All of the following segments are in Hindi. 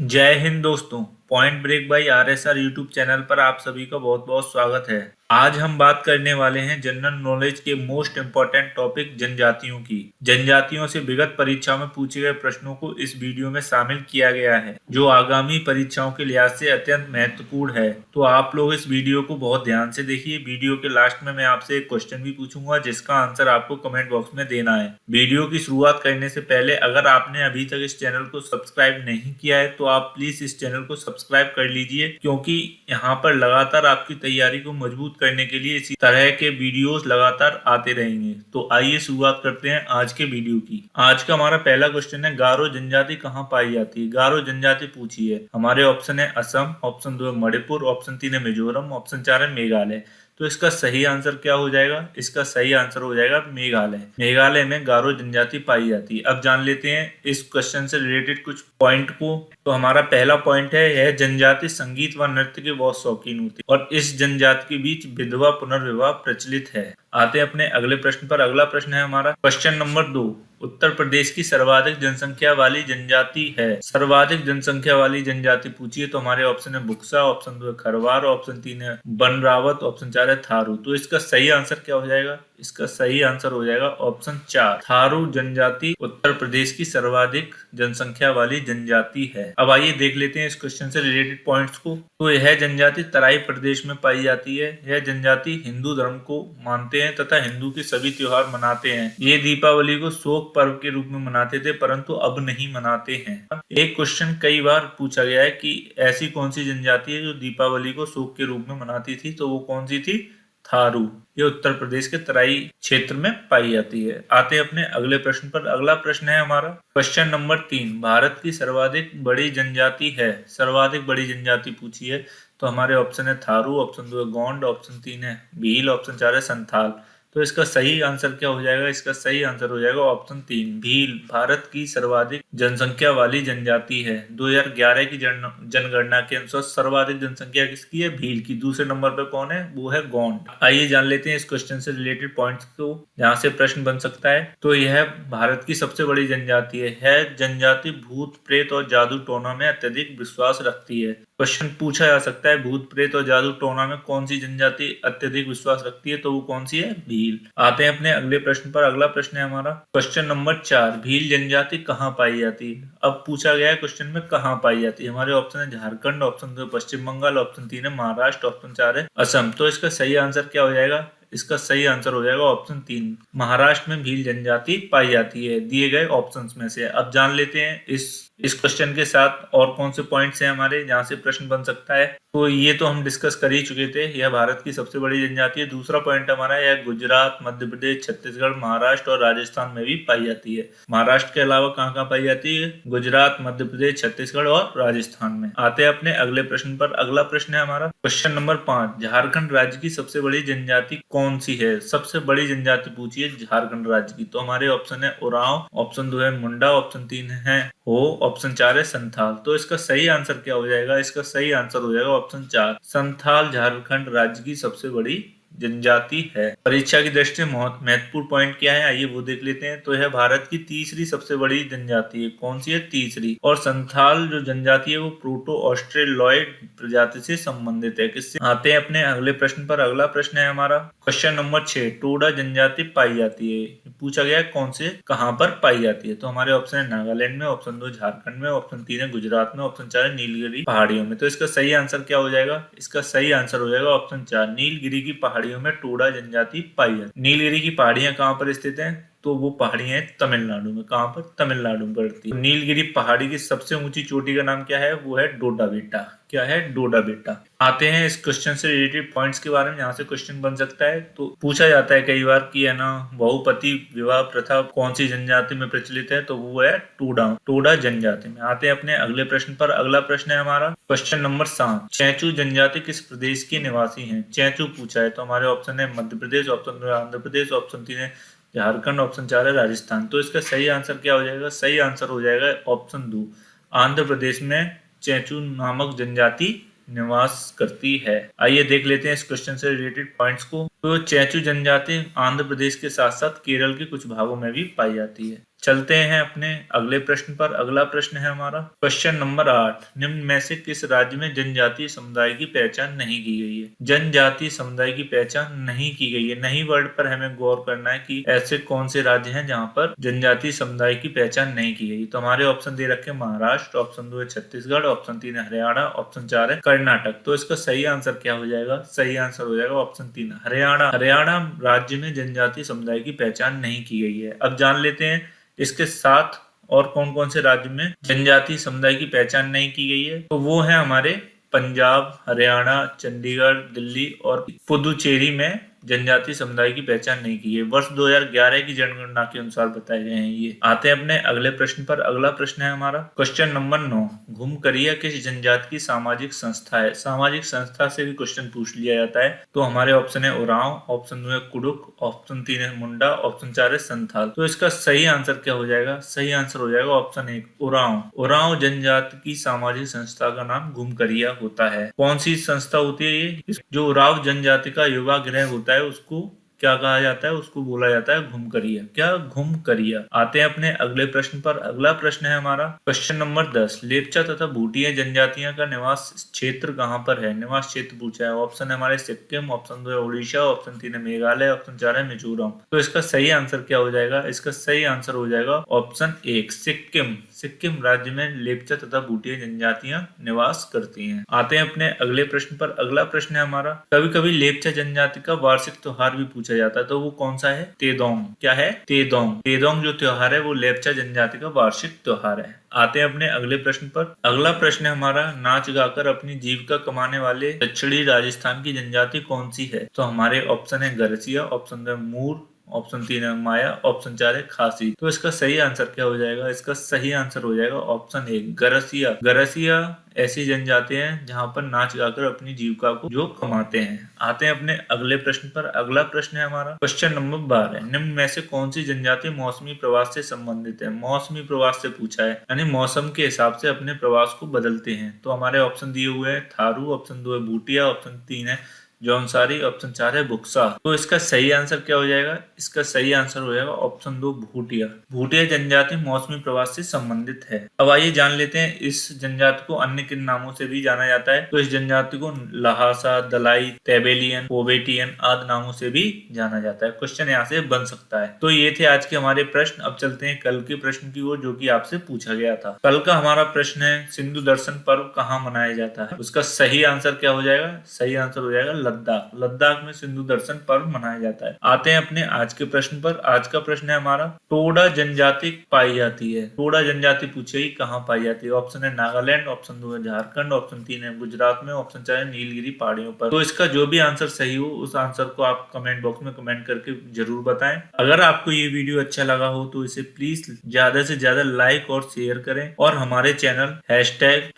जय हिंद दोस्तों। Point break by RSR YouTube channel पर आप सभी का बहुत बहुत स्वागत है। आज हम बात करने वाले हैं जनरल नॉलेज के मोस्ट इम्पोर्टेंट टॉपिक जनजातियों की। जनजातियों से विगत परीक्षाओं में पूछे गए प्रश्नों को इस वीडियो में शामिल किया गया है, जो आगामी परीक्षाओं के लिहाज से अत्यंत महत्वपूर्ण है। तो आप लोग इस वीडियो को बहुत ध्यान से देखिए। वीडियो के लास्ट में मैं आपसे एक क्वेश्चन भी पूछूंगा, जिसका आंसर आपको कमेंट बॉक्स में देना है। वीडियो की शुरुआत करने से पहले अगर आपने अभी तक इस चैनल को सब्सक्राइब नहीं किया है तो आप प्लीज इस चैनल को सब्सक्राइब कर लीजिए, क्योंकि यहाँ पर लगातार आपकी तैयारी को मजबूत करने के लिए इसी तरह के वीडियोस लगातार आते रहेंगे। तो आइए शुरुआत करते हैं आज के वीडियो की। आज का हमारा पहला क्वेश्चन है, गारो जनजाति कहाँ पाई जाती है? गारो जनजाति पूछी है। हमारे ऑप्शन है असम, ऑप्शन 2 है मणिपुर, ऑप्शन 3 है मिजोरम, ऑप्शन 4 है मेघालय। तो इसका सही आंसर क्या हो जाएगा? इसका सही आंसर हो जाएगा मेघालय। मेघालय में गारो जनजाति पाई जाती है। अब जान लेते हैं इस क्वेश्चन से रिलेटेड कुछ पॉइंट को। तो हमारा पहला पॉइंट है, यह जनजाति संगीत व नृत्य के बहुत शौकीन होती है और इस जनजाति के बीच विधवा पुनर्विवाह प्रचलित है। आते हैं अपने अगले प्रश्न पर। अगला प्रश्न है हमारा क्वेश्चन नंबर 2, उत्तर प्रदेश की सर्वाधिक जनसंख्या वाली जनजाति है। सर्वाधिक जनसंख्या वाली जनजाति पूछिए तो हमारे ऑप्शन है बुक्सा, ऑप्शन 2 है खरवार, ऑप्शन 3 है बनरावत, ऑप्शन 4 है थारू। तो इसका सही आंसर क्या हो जाएगा? इसका सही आंसर हो जाएगा ऑप्शन 4, थारू जनजाति उत्तर प्रदेश की सर्वाधिक जनसंख्या वाली जनजाति है। अब आइए देख लेते हैं इस क्वेश्चन से रिलेटेड पॉइंट्स को। तो यह जनजाति तराई प्रदेश में पाई जाती है। यह जनजाति हिंदू धर्म को मानते हैं तथा हिंदू के सभी त्योहार मनाते हैं। ये दीपावली को शोक पर्व के रूप में मनाते थे, परंतु अब नहीं मनाते हैं। एक क्वेश्चन कई बार पूछा गया है कि ऐसी कौन सी जनजाति है जो दीपावली को शोक के रूप में मनाती थी, तो वो कौन सी थी? थारू। ये उत्तर प्रदेश के तराई क्षेत्र में पाई जाती है। आते हैं अपने अगले प्रश्न पर। अगला प्रश्न है हमारा क्वेश्चन नंबर 3, भारत की सर्वाधिक बड़ी जनजाति है। सर्वाधिक बड़ी जनजाति पूछी है तो हमारे ऑप्शन है थारू, ऑप्शन 2 है गोंड, ऑप्शन 3 है भील, ऑप्शन 4 है संथाल। तो इसका सही आंसर क्या हो जाएगा? इसका सही आंसर हो जाएगा ऑप्शन 3, भील। भारत की सर्वाधिक जनसंख्या वाली जनजाति है। 2011 की जनगणना के अनुसार सर्वाधिक जनसंख्या किसकी है? भील की। दूसरे नंबर पर कौन है? वो है गोंड। आइए जान लेते हैं इस क्वेश्चन से रिलेटेड पॉइंट्स को, जहाँ से प्रश्न बन सकता है। तो यह भारत की सबसे बड़ी जनजाति है। जनजाति भूत प्रेत और जादू टोना में अत्यधिक विश्वास रखती है। क्वेश्चन पूछा जा सकता है, भूत प्रेत और जादू टोना में कौन सी जनजाति अत्यधिक विश्वास रखती है? तो वो कौन सी है? भील। आते हैं अपने अगले प्रश्न पर। अगला प्रश्न है हमारा क्वेश्चन नंबर 4, भील जनजाति कहाँ पाई जाती है? अब पूछा गया है क्वेश्चन में कहाँ पाई जाती है। हमारे ऑप्शन है झारखंड, ऑप्शन 2 पश्चिम बंगाल, ऑप्शन 3 है महाराष्ट्र, ऑप्शन 4 है असम। तो इसका सही आंसर क्या हो जाएगा? इसका सही आंसर हो जाएगा ऑप्शन 3, महाराष्ट्र में भील जनजाति पाई जाती है, दिए गए ऑप्शंस में से। अब जान लेते हैं इस क्वेश्चन के साथ और कौन से पॉइंट्स हैं हमारे जहां से प्रश्न बन सकता है। तो ये तो हम डिस्कस कर ही चुके थे, यह भारत की सबसे बड़ी जनजाति है। दूसरा पॉइंट हमारा है गुजरात, मध्य प्रदेश, छत्तीसगढ़, महाराष्ट्र और राजस्थान में भी पाई जाती है। महाराष्ट्र के अलावा कहाँ कहाँ पाई जाती है? गुजरात, मध्य प्रदेश, छत्तीसगढ़ और राजस्थान में। आते हैं अपने अगले प्रश्न पर। अगला प्रश्न है हमारा क्वेश्चन नंबर 5, झारखंड राज्य की सबसे बड़ी जनजाति कौन सी है? सबसे बड़ी जनजाति पूछी है झारखंड राज्य की। तो हमारे ऑप्शन है उरांव, ऑप्शन 2 है मुंडा, ऑप्शन 3 है हो, ऑप्शन 4 है संथाल। तो इसका सही आंसर क्या हो जाएगा? इसका सही आंसर हो जाएगा ऑप्शन 4, संथाल झारखंड राज्य की सबसे बड़ी जनजाति है। परीक्षा की दृष्टि से महत्वपूर्ण पॉइंट क्या है, आइए वो देख लेते हैं। तो यह भारत की तीसरी सबसे बड़ी जनजाति है। कौन सी है? तीसरी। और संथाल जो जनजाति है वो प्रोटो ऑस्ट्रेलॉयड प्रजाति से संबंधित है। किससे? आते हैं अपने अगले प्रश्न पर। अगला प्रश्न है हमारा क्वेश्चन नंबर 6, टोडा जनजाति पाई जाती है। पूछा गया है कौन से कहाँ पर पाई जाती है। तो हमारे ऑप्शन है नागालैंड में, ऑप्शन 2 झारखंड में, ऑप्शन 3 है गुजरात में, ऑप्शन 4 है नीलगिरी पहाड़ियों में। तो इसका सही आंसर क्या हो जाएगा? इसका सही आंसर हो जाएगा ऑप्शन 4, नीलगिरी की पहाड़ियों में टोडा जनजाति पाई जाती है। नीलगिरी की पहाड़ियां कहाँ पर स्थित हैं? तो वो पहाड़ियां हैं तमिलनाडु में। कहाँ पर? तमिलनाडु में पड़ती है। नीलगिरी पहाड़ी की सबसे ऊंची चोटी का नाम क्या है? वो है डोडा बेटा। क्या है? डोडा बेटा। आते हैं इस क्वेश्चन से रिलेटेड पॉइंट्स के बारे में, यहाँ से क्वेश्चन बन सकता है। तो पूछा जाता है कई बार कि है ना, बहुपति विवाह प्रथा कौन सी जनजाति में प्रचलित है? तो वो है टोडा जनजाति में। आते हैं अपने अगले प्रश्न पर। अगला प्रश्न है हमारा क्वेश्चन नंबर 7, चैचू जनजाति किस प्रदेश के निवासी हैं? चैचू पूछा है तो हमारे ऑप्शन है मध्य प्रदेश, ऑप्शन 2 आंध्र प्रदेश, ऑप्शन 3 है झारखंड, ऑप्शन 4 है राजस्थान। तो इसका सही आंसर क्या हो जाएगा? सही आंसर हो जाएगा ऑप्शन 2, आंध्र प्रदेश में चैचू नामक जनजाति निवास करती है। आइए देख लेते हैं इस क्वेश्चन से रिलेटेड पॉइंट्स को। तो चैचू जनजाति आंध्र प्रदेश के साथ साथ केरल के कुछ भागों में भी पाई जाती है। चलते हैं अपने अगले प्रश्न पर। अगला प्रश्न है हमारा क्वेश्चन नंबर 8। निम्न में से किस राज्य में जनजातीय समुदाय की पहचान नहीं की गई है? जनजातीय समुदाय की पहचान नहीं की गई है, नहीं वर्ड पर हमें गौर करना है कि ऐसे कौन से राज्य हैं जहां पर जनजातीय समुदाय की पहचान नहीं की गई। तो हमारे ऑप्शन दे रखे महाराष्ट्र, ऑप्शन 2 है छत्तीसगढ़, ऑप्शन 3 है हरियाणा, ऑप्शन 4 है कर्नाटक। तो इसका सही आंसर क्या हो जाएगा? सही आंसर हो जाएगा ऑप्शन 3 हरियाणा। हरियाणा राज्य में जनजातीय समुदाय की पहचान नहीं की गई है। अब जान लेते हैं इसके साथ और कौन कौन से राज्य में जनजातीय समुदाय की पहचान नहीं की गई है। तो वो है हमारे पंजाब, हरियाणा, चंडीगढ़, दिल्ली और पुदुचेरी में जनजातीय समुदाय की पहचान नहीं की है। वर्ष 2011 की जनगणना के अनुसार बताए गए हैं ये। आते हैं अपने अगले प्रश्न पर। अगला प्रश्न है हमारा क्वेश्चन नंबर 9। घुमकरिया किस जनजाति की सामाजिक संस्था है? सामाजिक संस्था से भी क्वेश्चन पूछ लिया जाता है। तो हमारे ऑप्शन है उरांव, ऑप्शन 2 है कुडुक, ऑप्शन 3 है मुंडा, ऑप्शन 4 है संथाल। तो इसका सही आंसर क्या हो जाएगा? सही आंसर हो जाएगा ऑप्शन 1 उरांव। उरांव जनजाति की सामाजिक संस्था का नाम घुमकरिया होता है। कौन सी संस्था होती है ये? जो उरांव जनजाति का युवा गृह होता है उसको क्या कहा जाता है? उसको बोला जाता है घुमकरिया। क्या? घुमकरिया। आते हैं अपने अगले प्रश्न पर। अगला प्रश्न है हमारा क्वेश्चन नंबर 10। लेपचा तथा भूटिया जनजातियां का निवास क्षेत्र कहां पर है? निवास क्षेत्र पूछा है। ऑप्शन है हमारे सिक्किम, ऑप्शन 2 है उड़ीसा, ऑप्शन 3 है मेघालय, ऑप्शन 4 है मिजोरम। तो इसका सही आंसर क्या हो जाएगा? इसका सही आंसर हो जाएगा ऑप्शन 1 सिक्किम। सिक्किम राज्य में लेपचा तथा भूटिया जनजातियां निवास करती हैं। आते हैं अपने अगले प्रश्न पर। अगला प्रश्न है हमारा कभी कभी लेपचा जनजाति का वार्षिक त्योहार भी पूछा जाता है। तो वो कौन सा है? तेदोंग। क्या है? तेदोंग। तेदोंग जो त्योहार है वो लेपचा जनजाति का वार्षिक त्योहार है। आते हैं अपने अगले प्रश्न पर। अगला प्रश्न है हमारा नाच गाकर अपनी जीविका कमाने वाले दक्षिणी राजस्थान की जनजाति कौन सी है? तो हमारे ऑप्शन है गरसिया, ऑप्शन 2 मूर, ऑप्शन 3 है माया, ऑप्शन 4 है खासी। तो इसका सही आंसर क्या हो जाएगा? इसका सही आंसर हो जाएगा ऑप्शन 1 गरसिया। गरसिया ऐसी जनजाति हैं जहां पर नाच गाकर अपनी जीविका को जो कमाते हैं। आते हैं अपने अगले प्रश्न पर। अगला प्रश्न है हमारा क्वेश्चन नंबर 12। निम्न में से कौन सी जनजाति मौसमी प्रवास से संबंधित है? मौसमी प्रवास से पूछा है, यानी मौसम के हिसाब से अपने प्रवास को बदलते हैं। तो हमारे ऑप्शन दिए हुए हैं थारू, ऑप्शन 2 है भूटिया, ऑप्शन 3 है जौनसारी, ऑप्शन 4 है बुक्सा। तो इसका सही आंसर क्या हो जाएगा? इसका सही आंसर हो जाएगा ऑप्शन 2 भूटिया। भूटिया जनजाति मौसमी प्रवास से संबंधित है। अब आइए जान लेते हैं इस जनजाति को अन्य किन नामों से भी जाना जाता है। तो इस जनजाति को लहासा, दलाई, तेबेलियन, पोबेटियन आदि नामों से भी जाना जाता है। क्वेश्चन यहाँ से बन सकता है। तो ये थे आज के हमारे प्रश्न। अब चलते हैं कल के प्रश्न की ओर जो कि आपसे पूछा गया था। कल का हमारा प्रश्न है सिंधु दर्शन पर्व कहाँ मनाया जाता है? उसका सही आंसर क्या हो जाएगा? सही आंसर हो जाएगा लद्दाख। लद्दाख में सिंधु दर्शन पर्व मनाया जाता है। आते हैं अपने आज के प्रश्न पर। आज का प्रश्न है हमारा टोडा जनजाति पाई जाती है। टोडा जनजाति पूछे कहाँ पाई जाती है? ऑप्शन है नागालैंड, ऑप्शन 2 है झारखंड, ऑप्शन 3 है गुजरात में, ऑप्शन 4 है नीलगिरी पहाड़ियों पर। तो इसका जो भी आंसर सही हो उस आंसर को आप कमेंट बॉक्स में कमेंट करके जरूर बताएं। अगर आपको ये वीडियो अच्छा लगा हो तो इसे प्लीज ज्यादा से ज्यादा लाइक और शेयर करें और हमारे चैनल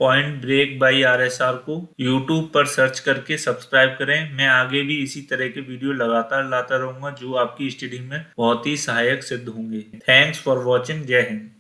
#PointBreakByRSR को यूट्यूब पर सर्च करके सब्सक्राइब करें। मैं आगे भी इसी तरह के वीडियो लगातार लाता रहूंगा जो आपकी स्टडी में बहुत ही सहायक सिद्ध होंगे। Thanks for watching. जय हिंद।